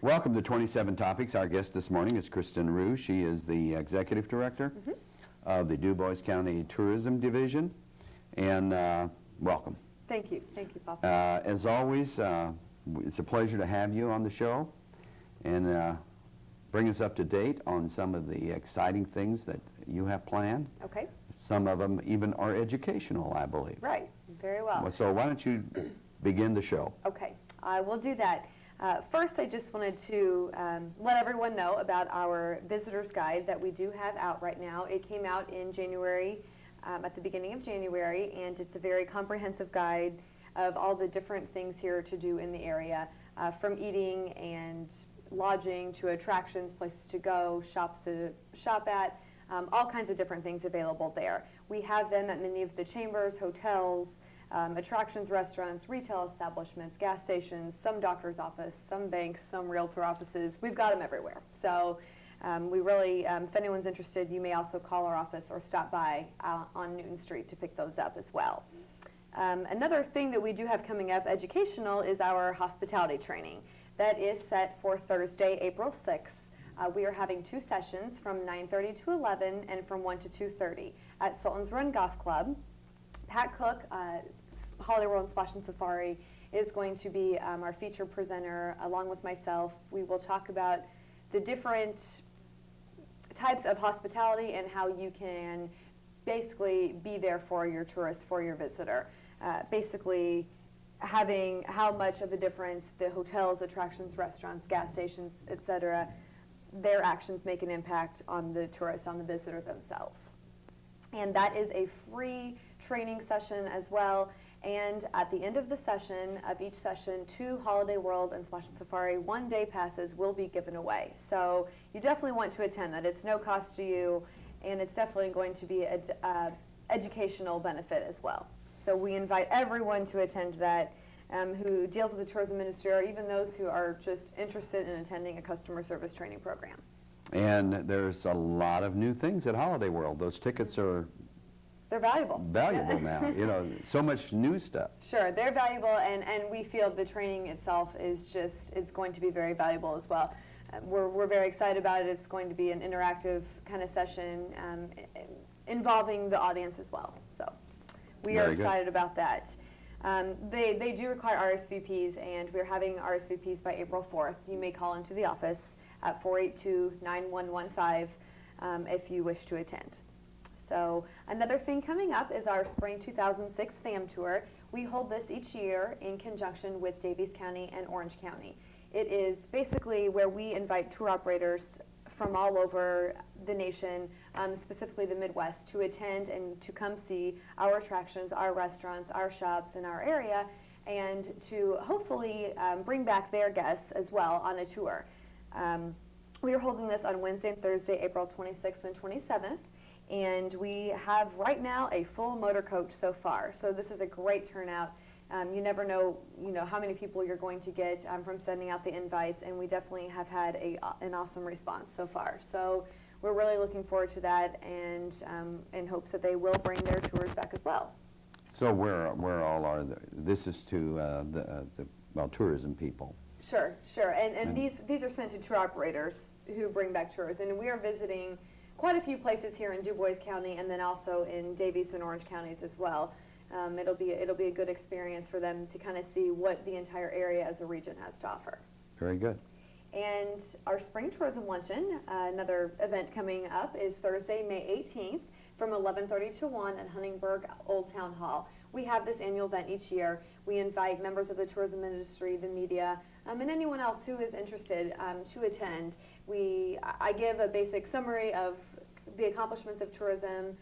Welcome to 27 Topics. Our guest this morning is Kristin Ruhe. She is the Executive Director of the Dubois County Tourism Division. And welcome. Thank you. Thank you, Paul. As always, it's a pleasure to have you on the show and bring us up to date on some of the exciting things that you have planned. Okay. Some of them even are educational, I believe. Right. Very well. So why don't you begin the show? Okay. I will do that. First, I just wanted to let everyone know about our visitor's guide that we do have out right now. It came out in January, at the beginning of January, and it's a very comprehensive guide of all the different things here to do in the area, from eating and lodging to attractions, places to go, shops to shop at, all kinds of different things available there. We have them at many of the chambers, hotels, attractions, restaurants, retail establishments, gas stations, some doctor's office, some banks, some realtor offices. We've got them everywhere. So we really, if anyone's interested, you may also call our office or stop by on Newton Street to pick those up as well. Another thing that we do have coming up, educational, is our hospitality training. That is set for Thursday, April 6th. We are having 2 sessions from 9:30 to 11 and from 1 to 2:30 at Sultan's Run Golf Club. Pat Cook, Holiday World and Splash and Safari, is going to be our featured presenter along with myself. We will talk about the different types of hospitality and how you can basically be there for your tourist, for your visitor. Basically having how much of a difference the hotels, attractions, restaurants, gas stations, etc., their actions make an impact on the tourist, on the visitor themselves. And that is a free training session as well. And at the end of the session, of each session, 2 Holiday World and Splash and Safari 1-day passes will be given away. So you definitely want to attend that. It's no cost to you, and it's definitely going to be an educational benefit as well. So we invite everyone to attend that who deals with the tourism industry, or even those who are just interested in attending a customer service training program. And there's a lot of new things at Holiday World. Those tickets are they're valuable. Valuable now, you know, so much new stuff. Sure, they're valuable, and we feel the training itself is just, it's going to be very valuable as well. We're very excited about it. It's going to be an interactive kind of session involving the audience as well. So we are excited about that. They do require RSVPs, and we're having RSVPs by April 4th. You may call into the office at 482-9115 if you wish to attend. So another thing coming up is our Spring 2006 FAM Tour. We hold this each year in conjunction with Daviess County and Orange County. It is basically where we invite tour operators from all over the nation, specifically the Midwest, to attend and to come see our attractions, our restaurants, our shops in our area, and to hopefully bring back their guests as well on a tour. We are holding this on Wednesday and Thursday, April 26th and 27th. And we have right now a full motor coach so far. So this is a great turnout. You never know, how many people you're going to get from sending out the invites, and we definitely have had an awesome response so far. So we're really looking forward to that, and in hopes that they will bring their tours back as well. So where all are this is to the tourism people. Sure. And these are sent to tour operators who bring back tours, and we are visiting quite a few places here in Dubois County, and then also in Daviess and Orange counties as well. It'll be a good experience for them to kind of see what the entire area as a region has to offer. Very good. And our Spring Tourism Luncheon, another event coming up, is Thursday, May 18th from 11:30 to 1 at Huntingburg Old Town Hall. We have this annual event each year. We invite members of the tourism industry, the media, and anyone else who is interested to attend. I give a basic summary of the accomplishments of tourism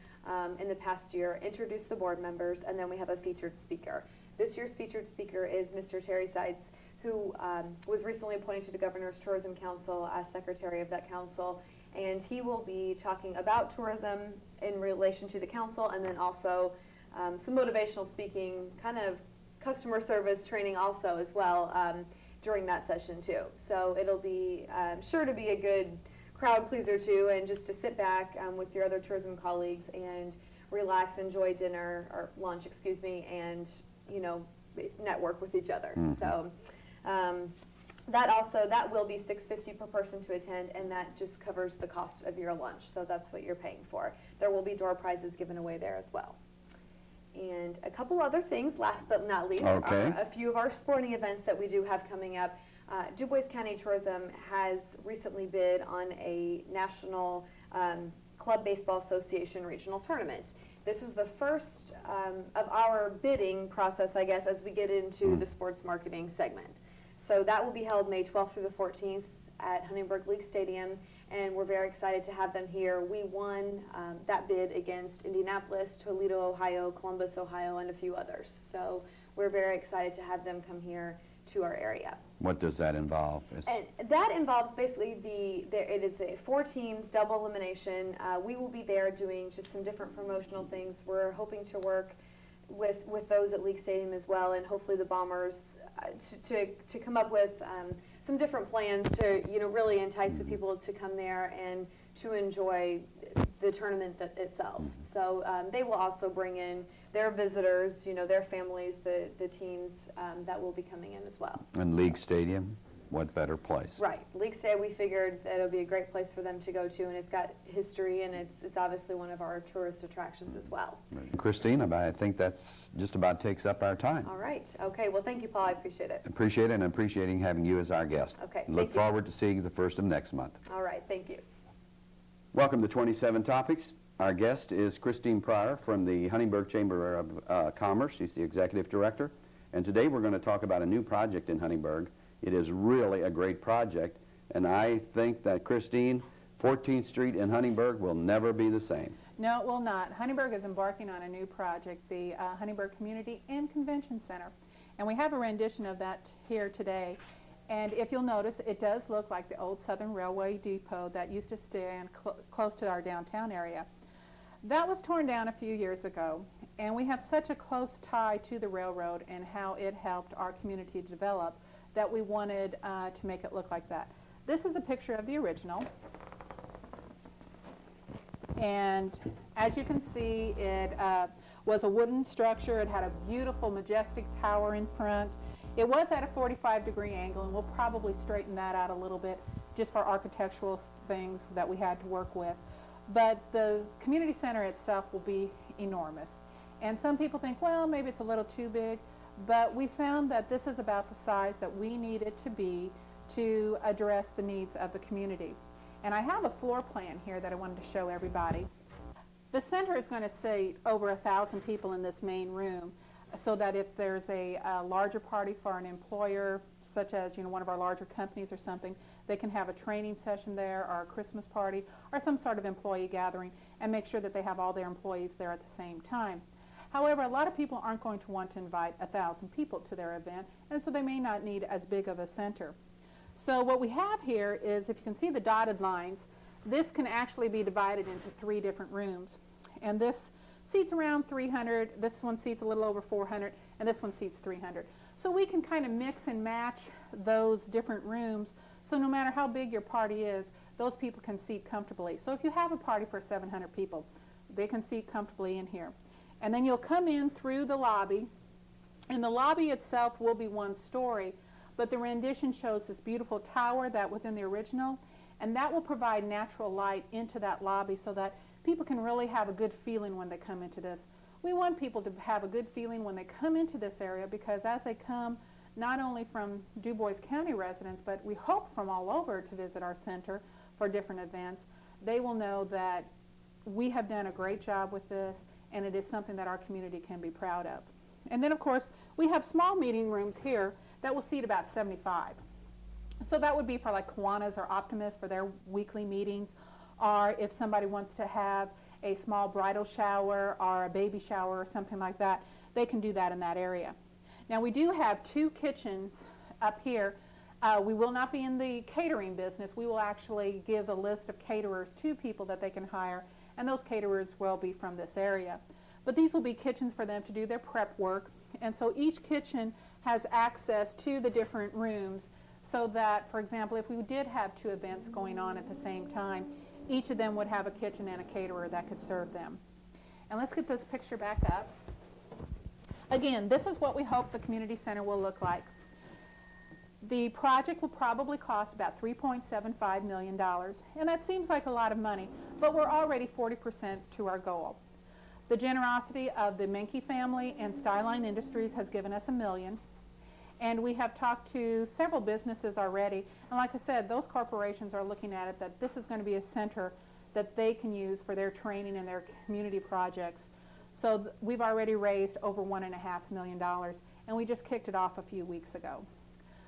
in the past year, introduce the board members, and then we have a featured speaker. This year's featured speaker is Mr. Terry Seitz, who was recently appointed to the Governor's Tourism Council as secretary of that council, and he will be talking about tourism in relation to the council, and then also some motivational speaking, kind of customer service training also as well during that session too. So it'll be sure to be a good crowd pleaser too, and just to sit back with your other tourism colleagues and relax, enjoy dinner or lunch, excuse me, and network with each other. Mm-hmm. So That will be $6.50 per person to attend, and that just covers the cost of your lunch. So that's what you're paying for. There will be door prizes given away there as well. And a couple other things, last but not least, Okay. are a few of our sporting events that we do have coming up. Dubois County Tourism has recently bid on a National Club Baseball Association regional tournament. This was the first of our bidding process, I guess, as we get into the sports marketing segment. So that will be held May 12th through the 14th at Huntingburg League Stadium, and we're very excited to have them here. We won that bid against Indianapolis, Toledo, Ohio, Columbus, Ohio, and a few others. So we're very excited to have them come here to our area. What does that involve? And that involves basically it is 4 teams, double elimination. We will be there doing just some different promotional things. We're hoping to work with those at League Stadium as well, and hopefully the Bombers to come up with some different plans to really entice the people to come there and to enjoy the tournament itself. So they will also bring in their visitors, their families, the teams that will be coming in as well. And League Stadium, what better place? Right. League Stadium, we figured that it'll be a great place for them to go to, and it's got history, and it's obviously one of our tourist attractions as well. Christine, I think that's just about takes up our time. All right. Okay. Well, thank you, Paul. I appreciate it. Appreciate it, and appreciating having you as our guest. Okay. Look forward to seeing you the first of next month. All right. Thank you. Welcome to 27 Topics. Our guest is Kristin Pryor from the Huntingburg Chamber of Commerce. She's the executive director. And today we're going to talk about a new project in Huntingburg. It is really a great project, and I think that, Kristin, 14th Street in Huntingburg will never be the same. No, it will not. Huntingburg is embarking on a new project, the Huntingburg Community and Convention Center. And we have a rendition of that here today. And if you'll notice, it does look like the old Southern Railway depot that used to stand close to our downtown area. That was torn down a few years ago, and we have such a close tie to the railroad and how it helped our community develop that we wanted to make it look like that. This is a picture of the original. And as you can see, it was a wooden structure. It had a beautiful, majestic tower in front. It was at a 45-degree angle, and we'll probably straighten that out a little bit just for architectural things that we had to work with. But the community center itself will be enormous. And some people think, well, maybe it's a little too big, but we found that this is about the size that we need it to be to address the needs of the community. And I have a floor plan here that I wanted to show everybody. The center is going to seat over 1,000 people in this main room, so that if there's a larger party for an employer, such as one of our larger companies or something, they can have a training session there, or a Christmas party, or some sort of employee gathering, and make sure that they have all their employees there at the same time. However, a lot of people aren't going to want to invite 1,000 people to their event, and so they may not need as big of a center. So what we have here is, if you can see the dotted lines, this can actually be divided into 3 different rooms. And this seats around 300, this one seats a little over 400, and this one seats 300. So we can kind of mix and match those different rooms, so no matter how big your party is, those people can seat comfortably. So if you have a party for 700 people, they can seat comfortably in here. And then you'll come in through the lobby, and the lobby itself will be 1 story, but the rendition shows this beautiful tower that was in the original, and that will provide natural light into that lobby so that people can really have a good feeling when they come into this. We want people to have a good feeling when they come into this area, because as they come, not only from Dubois County residents, but we hope from all over to visit our center for different events, they will know that we have done a great job with this, and it is something that our community can be proud of. And then, of course, we have small meeting rooms here that will seat about 75. So that would be for like Kiwanis or Optimists for their weekly meetings, or if somebody wants to have a small bridal shower or a baby shower or something like that, they can do that in that area. Now, we do have 2 kitchens up here. We will not be in the catering business. We will actually give a list of caterers to people that they can hire, and those caterers will be from this area. But these will be kitchens for them to do their prep work, and so each kitchen has access to the different rooms, so that, for example, if we did have 2 events going on at the same time, each of them would have a kitchen and a caterer that could serve them. And let's get this picture back up. Again, this is what we hope the community center will look like. The project will probably cost about $3.75 million, and that seems like a lot of money, but we're already 40% to our goal. The generosity of the Menke family and Styline Industries has given us $1 million, and we have talked to several businesses already, and like I said, those corporations are looking at it that this is going to be a center that they can use for their training and their community projects. So we've already raised over $1.5 million, and we just kicked it off a few weeks ago.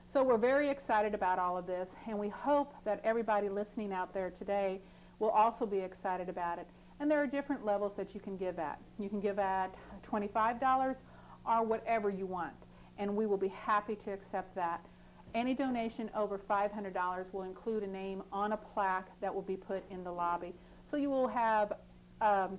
So we're very excited about all of this, and we hope that everybody listening out there today will also be excited about it. And there are different levels that you can give at. You can give at $25 or whatever you want, and we will be happy to accept that. Any donation over $500 will include a name on a plaque that will be put in the lobby. So you will have a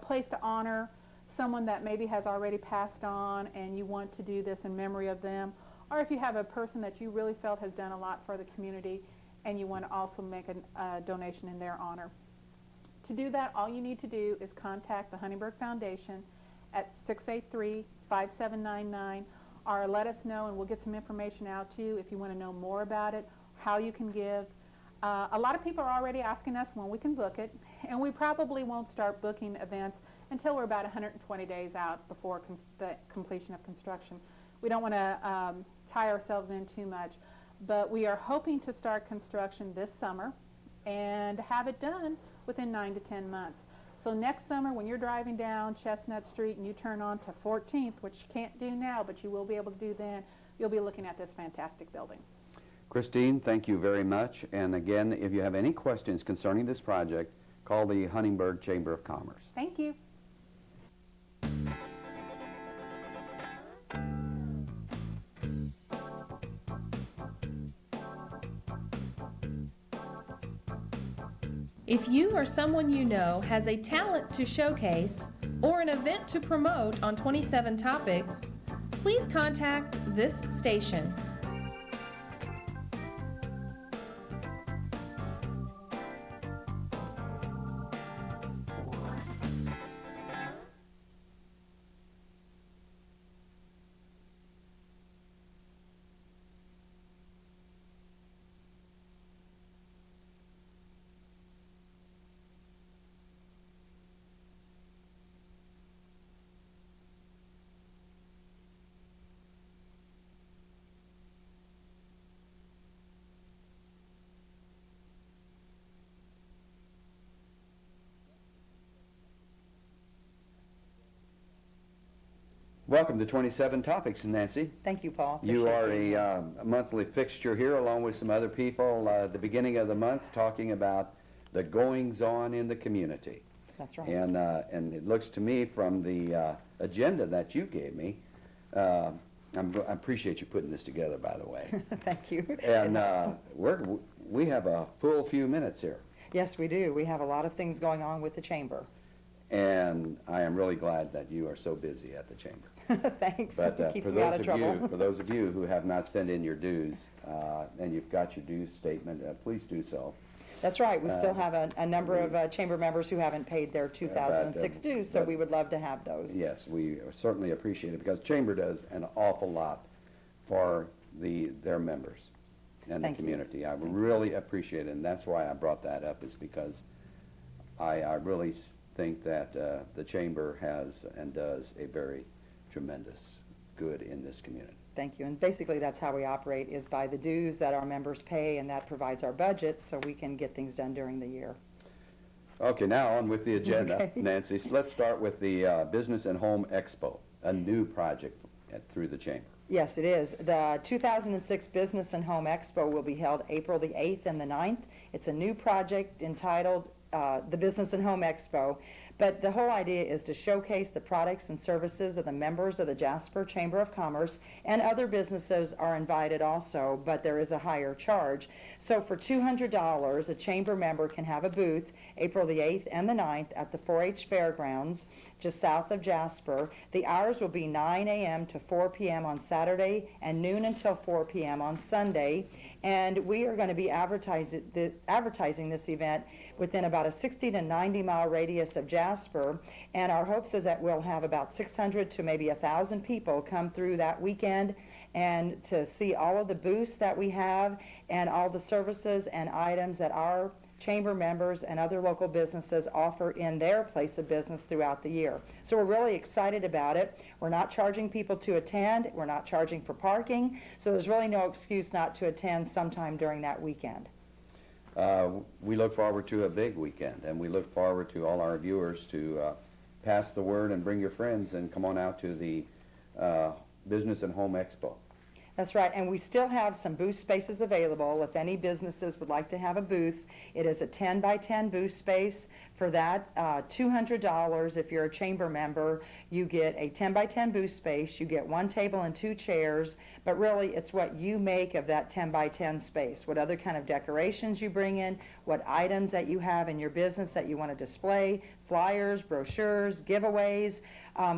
place to honor someone that maybe has already passed on and you want to do this in memory of them, or if you have a person that you really felt has done a lot for the community and you want to also make a donation in their honor. To do that, all you need to do is contact the Huntingburg Foundation at 683-5799, or let us know and we'll get some information out to you if you want to know more about it, how you can give. A lot of people are already asking us when we can book it, and we probably won't start booking events until we're about 120 days out before the completion of construction. We don't want to tie ourselves in too much, but we are hoping to start construction this summer and have it done within 9 to 10 months. So next summer when you're driving down Chestnut Street and you turn on to 14th, which you can't do now, but you will be able to do then, you'll be looking at this fantastic building. Kristin, thank you very much. And again, if you have any questions concerning this project, call the Huntingburg Chamber of Commerce. Thank you. If you or someone you know has a talent to showcase or an event to promote on 27 Topics, please contact this station. Welcome to 27 Topics, Nancy. Thank you, Paul. You are Appreciate a monthly fixture here along with some other people at the beginning of the month talking about the goings-on in the community. That's right. And it looks to me from the agenda that you gave me, I appreciate you putting this together, by the way. Thank you. And we have a full few minutes here. Yes, we do. We have a lot of things going on with the chamber. And I am really glad that you are so busy at the chamber. Thanks. But It keeps for me out those of of trouble. you, for those of you who have not sent in your dues, and you've got your dues statement, please do so. That's right. We still have a number of chamber members who haven't paid their 2006 dues, so but- we would love to have those. Yes, we certainly appreciate it because Chamber does an awful lot for their members and the Thank you. community. I really appreciate it, and that's why I brought that up, is because I really think that the Chamber has and does a very tremendous good in this community. Thank you. And basically, that's how we operate, is by the dues that our members pay, and that provides our budget so we can get things done during the year. Okay, now on with the agenda, Okay. Nancy. So let's start with the Business and Home Expo, a new project through the Chamber. Yes, it is. The 2006 Business and Home Expo will be held April the 8th and the 9th. It's a new project entitled the Business and Home Expo, but the whole idea is to showcase the products and services of the members of the Jasper Chamber of Commerce, and other businesses are invited also, but there is a higher charge. So for $200, a chamber member can have a booth April the 8th and the 9th at the 4-H Fairgrounds, just south of Jasper. The hours will be 9 a.m. to 4 p.m. on Saturday and noon until 4 p.m. on Sunday. And we are going to be advertising this event within about a 60 to 90 mile radius of Jasper. And our hopes is that we'll have about 600 to maybe 1,000 people come through that weekend. and to see all of the booths that we have and all the services and items that our chamber members and other local businesses offer in their place of business throughout the year. So we're really excited about it. We're not charging people to attend. We're not charging for parking. So there's really no excuse not to attend sometime during that weekend. We look forward to a big weekend, and we look forward to all our viewers to pass the word and bring your friends and come on out to the Business and Home Expo. That's right, and we still have some booth spaces available. If any businesses would like to have a booth, it is a 10 by 10 booth space. For that, $200. If you're a chamber member, you get a 10 by 10 booth space. You get 1 table and 2 chairs, but really it's what you make of that 10 by 10 space, what other kind of decorations you bring in, what items that you have in your business that you want to display, flyers, brochures, giveaways,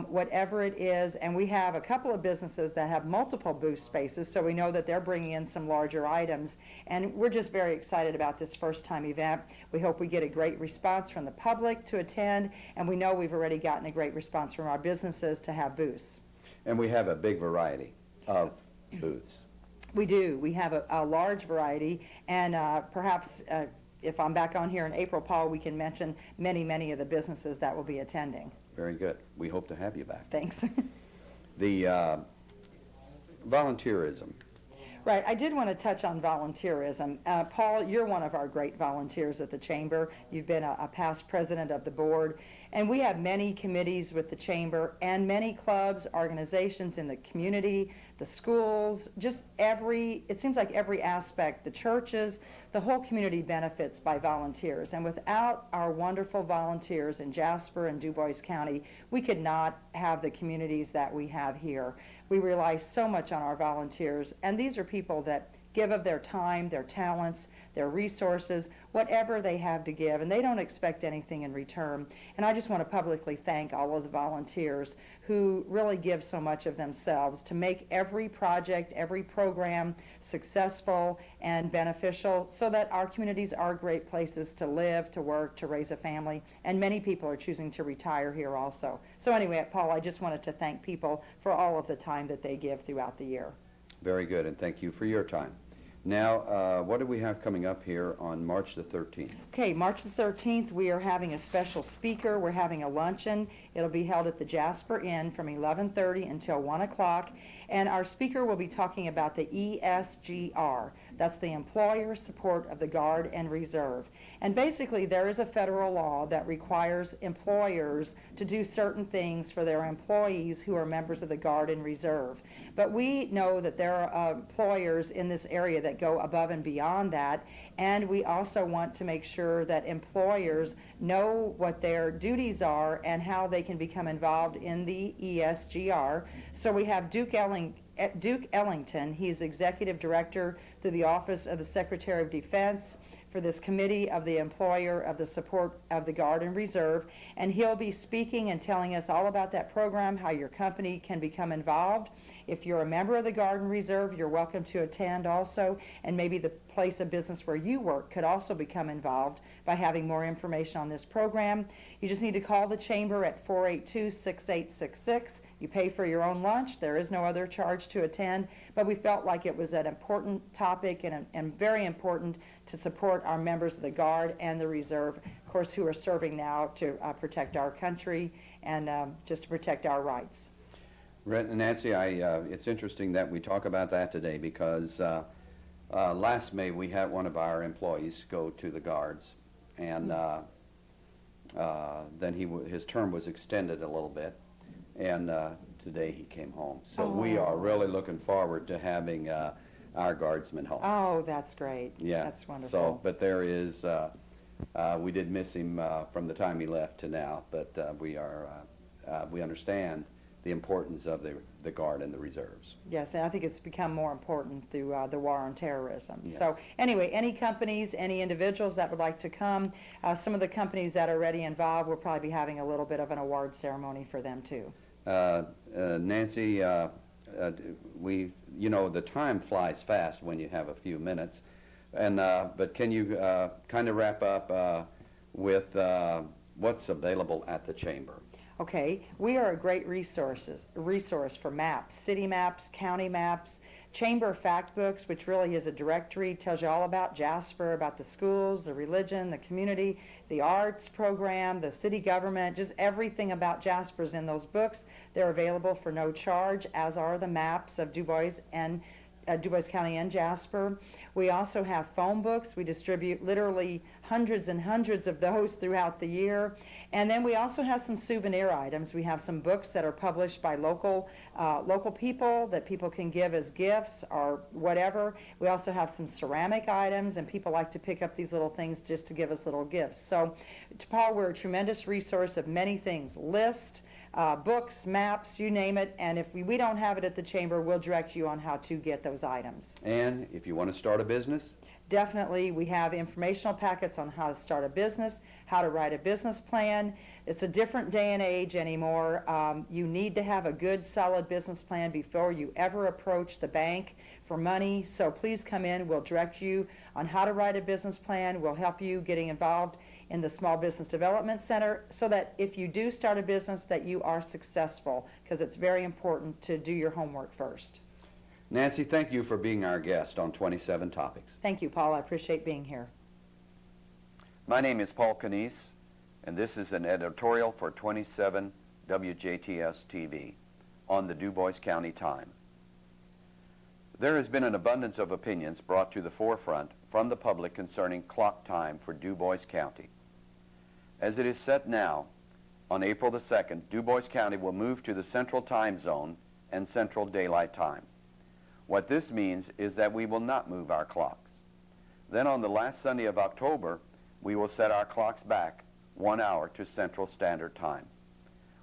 whatever it is. And we have a couple of businesses that have multiple booth spaces, so we know that they're bringing in some larger items. And we're just very excited about this first-time event. We hope we get a great response from the public to attend, and we know we've already gotten a great response from our businesses to have booths. And we have a big variety of booths. We do. We have a large variety, and perhaps if I'm back on here in April, Paul, we can mention many of the businesses that will be attending. Very good. We hope to have you back. Thanks. The volunteerism. Right, I did want to touch on volunteerism. Paul, you're one of our great volunteers at the Chamber. You've been a past president of the board, and we have many committees with the Chamber and many clubs, organizations in the community, the schools, just it seems like every aspect, the churches, the whole community benefits by volunteers. And without our wonderful volunteers in Jasper and Dubois County, we could not have the communities that we have here. We rely so much on our volunteers, and these are people that give of their time, their talents, their resources, whatever they have to give, and they don't expect anything in return. And I just want to publicly thank all of the volunteers who really give so much of themselves to make every project, every program successful and beneficial so that our communities are great places to live, to work, to raise a family, and many people are choosing to retire here also. So anyway, Paul, I just wanted to thank people for all of the time that they give throughout the year. Very good, and thank you for your time. Now, what do we have coming up here on March the 13th? Okay, March the 13th, we are having a special speaker. We're having a luncheon. It'll be held at the Jasper Inn from 11:30 until 1 o'clock. And our speaker will be talking about the ESGR. That's the Employer Support of the Guard and Reserve. And basically, there is a federal law that requires employers to do certain things for their employees who are members of the Guard and Reserve. But we know that there are employers in this area that go above and beyond that, and we also want to make sure that employers know what their duties are and how they can become involved in the ESGR. So we have Duke Ellington. He's Executive Director through the Office of the Secretary of Defense for this Committee of the Employer of the Support of the Guard and Reserve, and he'll be speaking and telling us all about that program, how your company can become involved. If you're a member of the Guard and Reserve, you're welcome to attend also, and maybe the place of business where you work could also become involved by having more information on this program. You just need to call the Chamber at 482-6866. You pay for your own lunch. There is no other charge to attend, but we felt like it was an important topic and very important to support our members of the Guard and the Reserve, of course, who are serving now to protect our country and just to protect our rights. Nancy, it's interesting that we talk about that today because last May we had one of our employees go to the Guards, and then his term was extended a little bit, and today he came home. So we are really looking forward to having our Guardsmen home. Oh, that's great. Yeah. That's wonderful. So, but there is, we did miss him from the time he left to now, but we understand the importance of the Guard and the Reserves. Yes, and I think it's become more important through the war on terrorism. Yes. So anyway, any companies, any individuals that would like to come, some of the companies that are already involved will probably be having a little bit of an award ceremony for them too. Nancy, the time flies fast when you have a few minutes, and but can you kind of wrap up with what's available at the Chamber? Okay, we are a great resource for maps, city maps, county maps, chamber fact books, which really is a directory, tells you all about Jasper, about the schools, the religion, the community, the arts program, the city government, just everything about Jasper's in those books. They're available for no charge, as are the maps of Dubois and Dubois County and Jasper. We also have phone books. We distribute literally hundreds and hundreds of those throughout the year. And then we also have some souvenir items. We have some books that are published by local people that people can give as gifts or whatever. We also have some ceramic items, and people like to pick up these little things just to give us little gifts. So, Paul, we're a tremendous resource of many things. List, books, maps, you name it, and if we don't have it at the chamber, we'll direct you on how to get those items. And if you want to start a business, Definitely, we have informational packets on how to start a business, how to write a business plan. It's a different day and age anymore. You need to have a good, solid business plan before you ever approach the bank for money. So please come in. We'll direct you on how to write a business plan. We'll help you getting involved in the Small Business Development Center so that if you do start a business that you are successful, because it's very important to do your homework first. Nancy, thank you for being our guest on 27 Topics. Thank you, Paul. I appreciate being here. My name is Paul Knies, and this is an editorial for 27 WJTS TV on the Dubois County Time. There has been an abundance of opinions brought to the forefront from the public concerning clock time for Dubois County. As it is set now, on April the 2nd, Dubois County will move to the Central Time Zone and Central Daylight Time. What this means is that we will not move our clocks. Then on the last Sunday of October, we will set our clocks back 1 hour to Central Standard Time.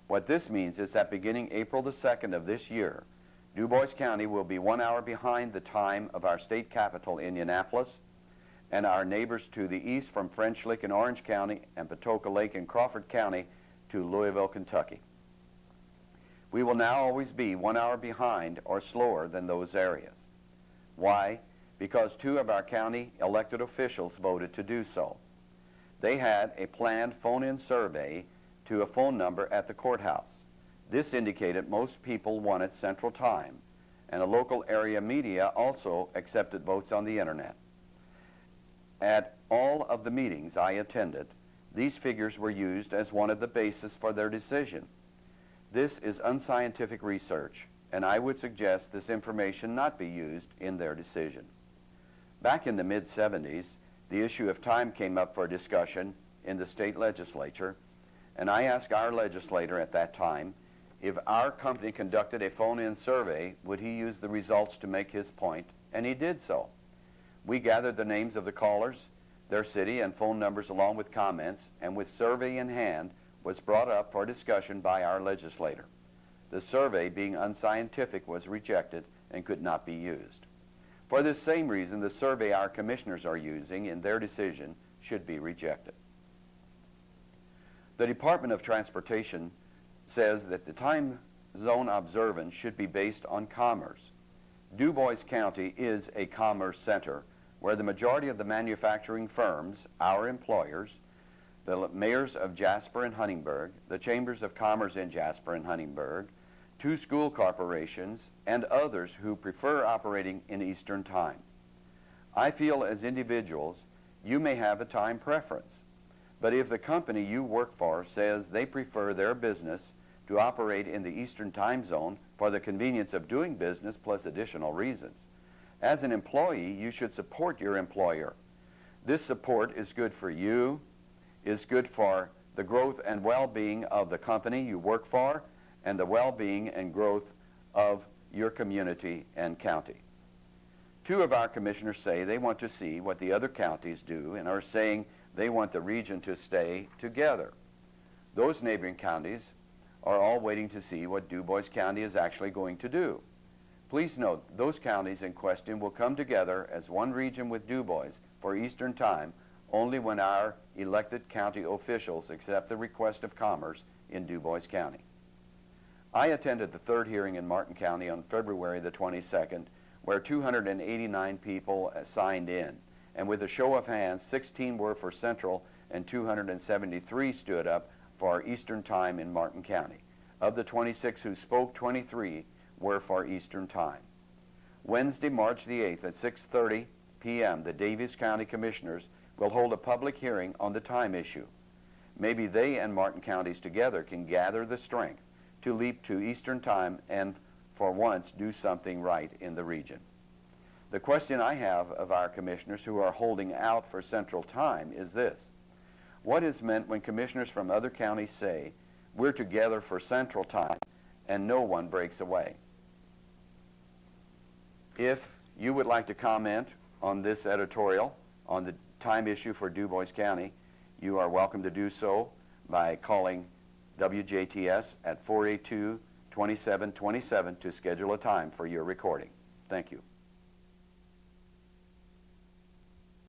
What this means is that beginning April the 2nd of this year, Dubois County will be 1 hour behind the time of our state capital, Indianapolis, and our neighbors to the east from French Lick in Orange County and Patoka Lake in Crawford County to Louisville, Kentucky. We will now always be 1 hour behind or slower than those areas. Why? Because 2 of our county elected officials voted to do so. They had a planned phone-in survey to a phone number at the courthouse. This indicated most people wanted Central Time, and a local area media also accepted votes on the internet. At all of the meetings I attended, these figures were used as one of the bases for their decision. This is unscientific research, and I would suggest this information not be used in their decision. Back in the mid-70s, the issue of time came up for discussion in the state legislature, and I asked our legislator at that time if our company conducted a phone-in survey, would he use the results to make his point, and he did so. We gathered the names of the callers, their city and phone numbers along with comments, and with survey in hand, was brought up for discussion by our legislator. The survey, being unscientific, was rejected and could not be used. For this same reason, the survey our commissioners are using in their decision should be rejected. The Department of Transportation says that the time zone observance should be based on commerce. Dubois County is a commerce center where the majority of the manufacturing firms, our employers, the mayors of Jasper and Huntingburg, the chambers of commerce in Jasper and Huntingburg, 2 school corporations, and others who prefer operating in Eastern Time. I feel as individuals, you may have a time preference, but if the company you work for says they prefer their business to operate in the Eastern Time Zone for the convenience of doing business plus additional reasons, as an employee, you should support your employer. This support is good for you, is good for the growth and well-being of the company you work for, and the well-being and growth of your community and county. 2 of our commissioners say they want to see what the other counties do and are saying they want the region to stay together. Those neighboring counties are all waiting to see what Dubois County is actually going to do. Please note, those counties in question will come together as one region with Dubois for Eastern Time only when our elected county officials accept the request of commerce in Dubois County. I attended the 3rd hearing in Martin County on February the 22nd, where 289 people signed in, and with a show of hands, 16 were for Central and 273 stood up for Eastern Time in Martin County. Of the 26 who spoke, 23 were for Eastern Time. Wednesday, March the 8th at 6:30 p.m., the Daviess County Commissioners will hold a public hearing on the time issue. Maybe they and Martin counties together can gather the strength to leap to Eastern Time and for once do something right in the region. The question I have of our commissioners who are holding out for Central Time is this: what is meant when commissioners from other counties say, we're together for Central Time, and no one breaks away? If you would like to comment on this editorial on the time issue for Dubois County, you are welcome to do so by calling WJTS at 482-2727 to schedule a time for your recording. Thank you.